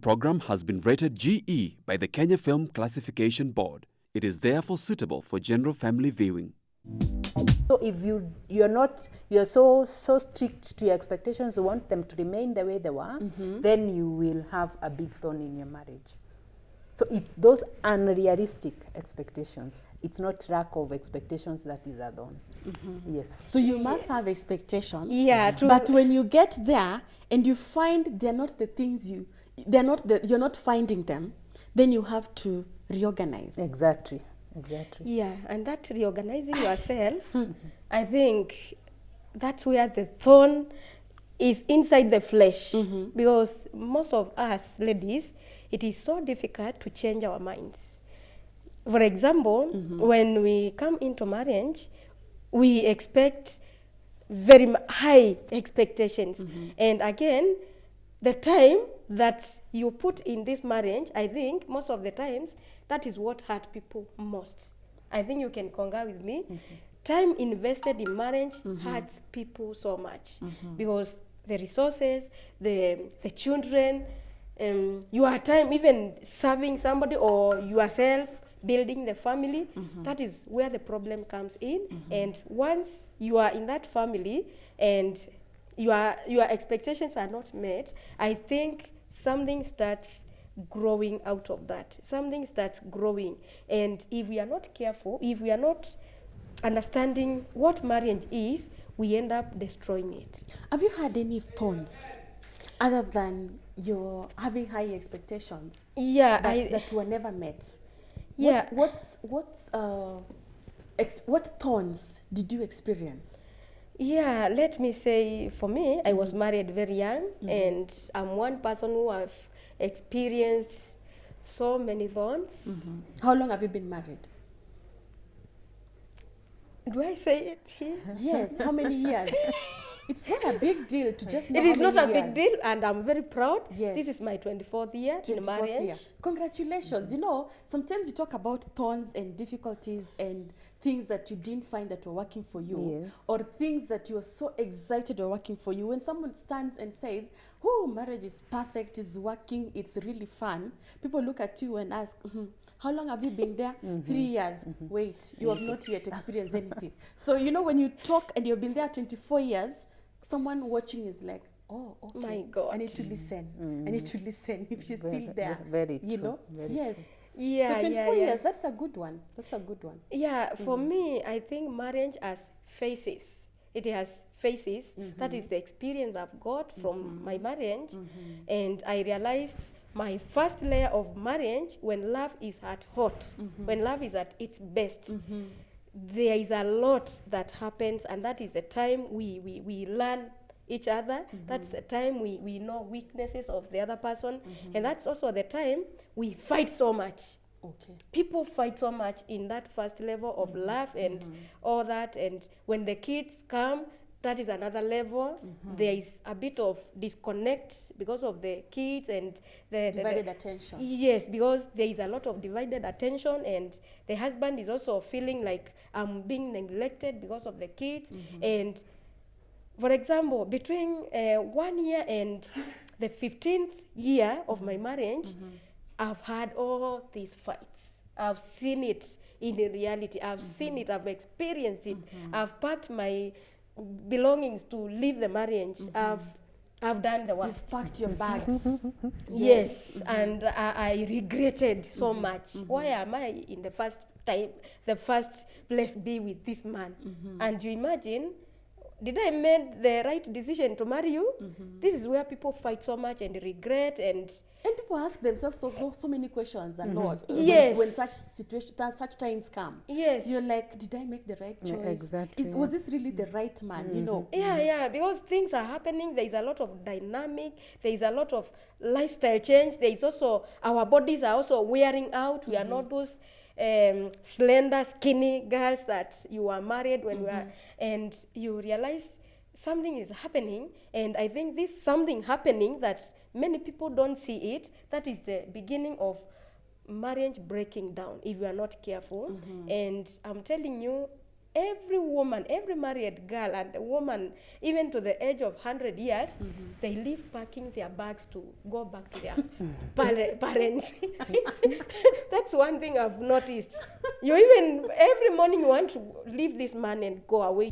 program has been rated GE by the Kenya Film Classification Board. It is therefore suitable for general family viewing. So if you're so strict to your expectations, you want them to remain the way they were, then you will have a big thorn in your marriage. So it's those unrealistic expectations. It's not lack of expectations that is a thorn. Yes. So you must have expectations. Yeah, true. But when you get there and you find they're not the things you're not finding them, then you have to reorganize. Exactly. Yeah, and that reorganizing yourself, I think that's where the thorn is inside the flesh. Because most of us ladies, it is so difficult to change our minds. For example, when we come into marriage, we expect very high expectations. And again, the time that you put in this marriage, I think most of the times, that is what hurt people most. I think you can concur with me. Time invested in marriage hurts people so much because the resources, the children, your time, even serving somebody or yourself, building the family, that is where the problem comes in. And once you are in that family and your expectations are not met, I think something starts growing out of that. Something starts growing. And if we are not careful, if we are not understanding what marriage is, we end up destroying it. Have you had any thorns other than your having high expectations? Yeah, that were never met? Yeah. What thorns did you experience? Yeah, let me say, for me, I was married very young, and I'm one person who have experienced so many thorns. How long have you been married? Do I say it here? Yes, how many years? It's not a big deal to just know It is how not many a big years. deal, and I'm very proud. Yes. This is my 24th year in 24th marriage. year. Congratulations. You know, sometimes you talk about thorns and difficulties and things that you didn't find that were working for you, Yes. or things that you were so excited were working for you. When someone stands and says, oh, marriage is perfect, is working, it's really fun, people look at you and ask, how long have you been there? 3 years. Wait, you have not yet experienced anything. So, you know, when you talk and you've been there 24 years, someone watching is like, oh, okay. My God. I need to listen. I need to listen if she's still there. Very you true. know? Very Yes. Yeah, So 24 yeah. years, that's a good one. That's a good one. Yeah, for me, I think marriage has phases. It has phases. That is the experience I've got from my marriage. And I realized my first layer of marriage, when love is at hot, when love is at its best, there is a lot that happens, and that is the time we learn each other. That's the time we know weaknesses of the other person. And that's also the time we fight so much. Okay. People fight so much in that first level of love and all that. And when the kids come, that is another level. There is a bit of disconnect because of the kids and the Divided attention. Yes, because there is a lot of divided attention, and the husband is also feeling like I'm being neglected because of the kids. And for example, between 1 year and the 15th year of my marriage, I've had all these fights. I've seen it in the reality. I've seen it. I've experienced it. I've packed my belongings to leave the marriage. I've done the worst. You've packed your bags. Yes, and I regretted so much. Why am I in the first place be with this man? And you imagine, did I made the right decision to marry you? This is where people fight so much and regret and people ask themselves so many questions a lot. Yes. When such situations, such times come. Yes. You're like, did I make the right choice? exactly, Was this really the right man? You know. Yeah, because things are happening. There is a lot of dynamic. There is a lot of lifestyle change. There is also, our bodies are also wearing out. We are not those slender, skinny girls that you were married when we are, and you realize something is happening. And I think this something happening that many people don't see it, that is the beginning of marriage breaking down if you are not careful. And I'm telling you, every woman, every married girl and a woman, even to the age of 100 years, they leave packing their bags to go back to their parents. That's one thing I've noticed. You even, every morning you want to leave this man and go away.